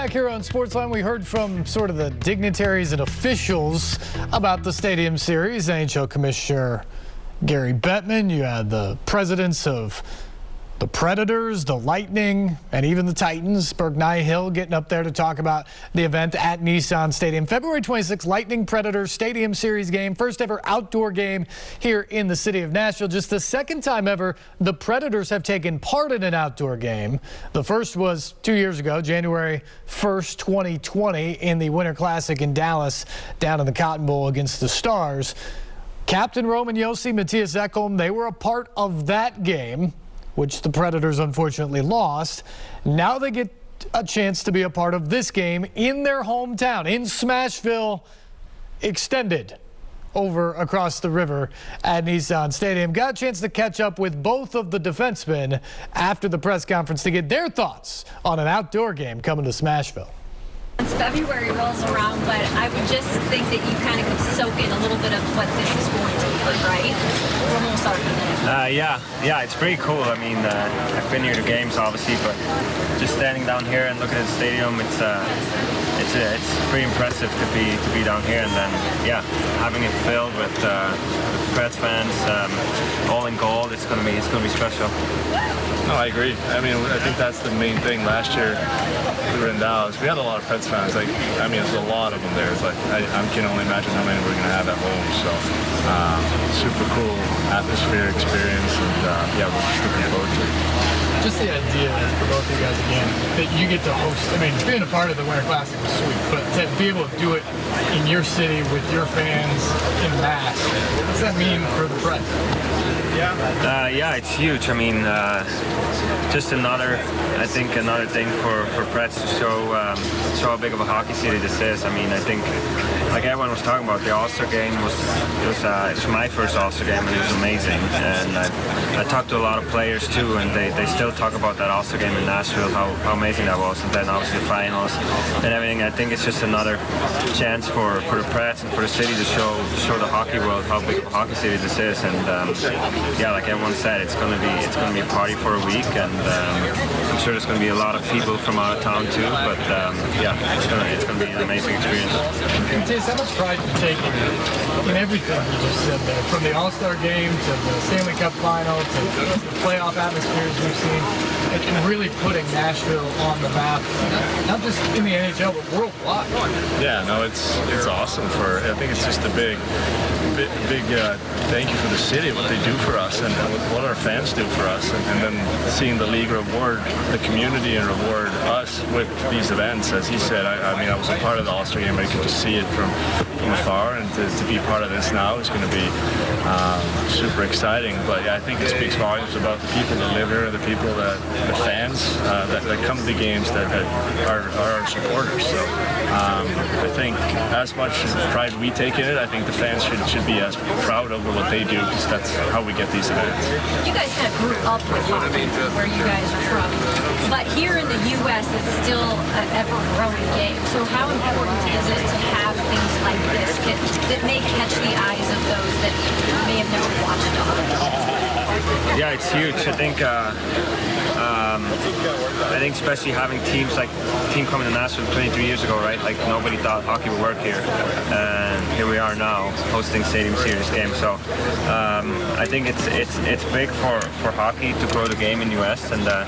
Back here on SportsLine, we heard from sort of the dignitaries and officials about the Stadium Series. NHL Commissioner Gary Bettman, you had the presidents of the Predators, the Lightning, and even the Titans. Berg Nyhill getting up there to talk about the event at Nissan Stadium. February 26th, Lightning Predators Stadium Series game. First ever outdoor game here in the city of Nashville. Just the second time ever the Predators have taken part in an outdoor game. The first was 2 years ago, January 1st, 2020, in the Winter Classic in Dallas, down in the Cotton Bowl against the Stars. Captain Roman Josi, Matthias Ekholm, they were a part of that game, which the Predators unfortunately lost. Now they get a chance to be a part of this game in their hometown, in Smashville, extended over across the river at Nissan Stadium. Got a chance to catch up with both of the defensemen after the press conference to get their thoughts on an outdoor game coming to Smashville. February rolls around, but I would just think that you kind of could soak in a little bit of what this is going to be, right? We're almost starting. Yeah, it's pretty cool. I mean, I've been here to games, obviously, but just standing down here and looking at the stadium, it's pretty impressive to be down here, and then having it filled with Preds fans, all in gold. It's gonna be special. No, I agree. I mean, I think that's the main thing. Last year, we were in Dallas. We had a lot of Preds fans. There's a lot of them there. But I can only imagine how many we're going to have at home. So, super cool atmosphere, experience, and we're just looking forward to it. Just the idea for both of you guys again that you get to host. I mean, being a part of the Winter Classic is sweet, but to be able to do it in your city with your fans in mass, what does that mean for the Preds? It's huge. I mean, just another thing for Preds to show how big of a hockey city this is. I mean, I think, like everyone was talking about, the All-Star game was my first All-Star game, and it was amazing. And I talked to a lot of players too, and they still talk about that All-Star game in Nashville, how amazing that was, and then obviously the finals and everything. I think it's just another chance for the Preds and for the city to show the hockey world how big of a hockey city this is. And like everyone said, it's gonna be a party for a week, and I'm sure there's gonna be a lot of people from out of town too. But it's gonna be an amazing experience. Matthias, how much pride do you take in everything you just said there, from the All-Star game to the Stanley Cup final to the playoff atmospheres we've seen, and really putting Nashville on the map, not just in the NHL but worldwide? Yeah, no, it's awesome. I think it's just a big thank you for the city, what they do for us, and what our fans do for us, and then seeing the league reward the community and reward us with these events. As he said, I was a part of the All-Star game, but I could just see it from afar, and to be part of this now is going to be super exciting. But I think it speaks volumes about the people that live here, the fans that come to the games that are our supporters. So I think as much pride we take in it, I think the fans should be as proud of what they do, because that's how we get these events. You guys kind of grew up with hockey where you guys are from, but here in the U.S. it's still an ever-growing game. So how important is it to have things like this that may catch the eyes of those that may have never watched it? Yeah, it's huge. I think especially having teams like team coming to Nashville 23 years ago, right? Like nobody thought hockey would work here, and here we are now hosting Stadium Series game. So I think it's big for hockey to grow the game in the U.S. and to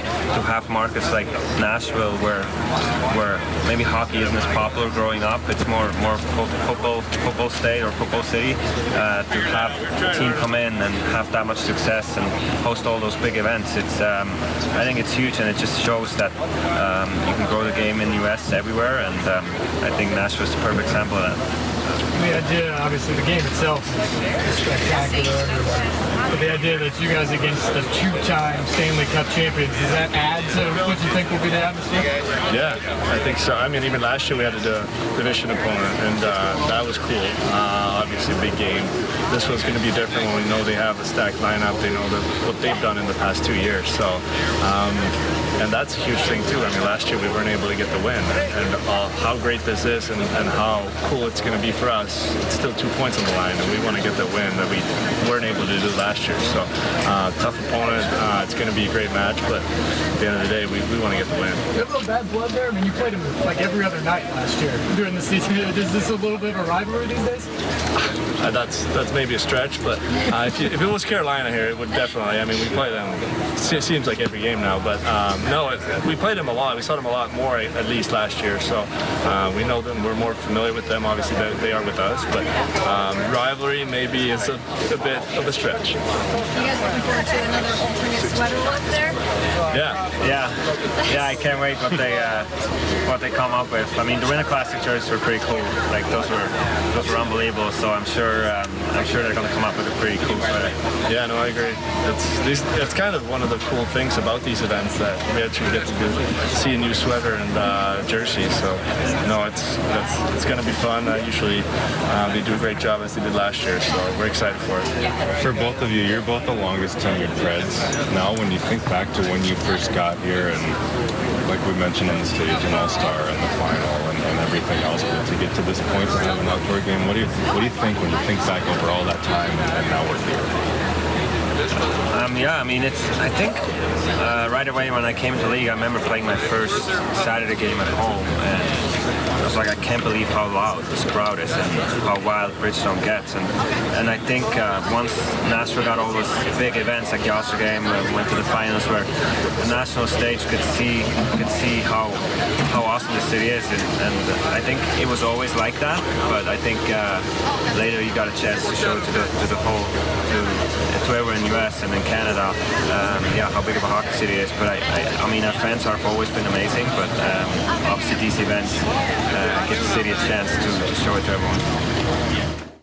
have markets like Nashville where maybe hockey isn't as popular growing up. It's more football state or football city. To have a team come in and have that much success and host all those big events, I think it's huge, and it just shows that you can grow the game in the U.S. everywhere, and I think Nashville is a perfect example of that. The idea, obviously, the game itself is spectacular, but the idea that you guys against the two-time Stanley Cup champions, does that add to what you think will be the atmosphere? Yeah, I think so. I mean, even last year we had a division opponent, and that was cool. Obviously, a big game. This one's going to be different when we know they have a stacked lineup. They know what they've done in the past 2 years. So and that's a huge thing too. I mean, last year we weren't able to get the win, and how great this is and how cool it's going to be for us. It's still 2 points on the line, and we want to get the win that we weren't able to do last year. So tough opponent. It's going to be a great match, but at the end of the day, we want to get the win. You have a little bad blood there? I mean, you played him like every other night last year during the season. Is this a little bit of a rivalry these days? That's maybe a stretch, but if it was Carolina here, it would definitely. I mean, we play them. It seems like every game now, but no, we played them a lot. We saw them a lot more at least last year, so we know them. We're more familiar with them, obviously, than they are with us. But rivalry maybe is a bit of a stretch. You guys looking forward to another alternate sweater look there? Yeah. I can't wait what they come up with. I mean, the Winter Classic jerseys were pretty cool. Like those were unbelievable. So I'm sure they're going to come up with a pretty cool sweater. Yeah, no, I agree. It's kind of one of the cool things about these events that we actually get to see a new sweater and jersey. So no, it's going to be fun. Usually they do a great job as they did last year. So we're excited for it. For both of you, you're both the longest tenured Preds. Now, when you think back to when you first got here and like we mentioned on the stage, an all-star and the final and everything else, but to get to this point to have an outdoor game, what do you think when you think back over all that time and now we're here? I mean, I think right away when I came to the league, I remember playing my first Saturday game at home, and I was like, I can't believe how loud this crowd is and how wild Bridgestone gets. And I think once Nashville got all those big events like the All-Star game, went to the finals where the national stage could see how awesome the city is, and I think it was always like that. But I think later you got a chance to show to the whole to everyone in the US and in Canada, how big of a hockey city it is. But I mean, our fans have always been amazing, but obviously these events give the city a chance to show it to everyone.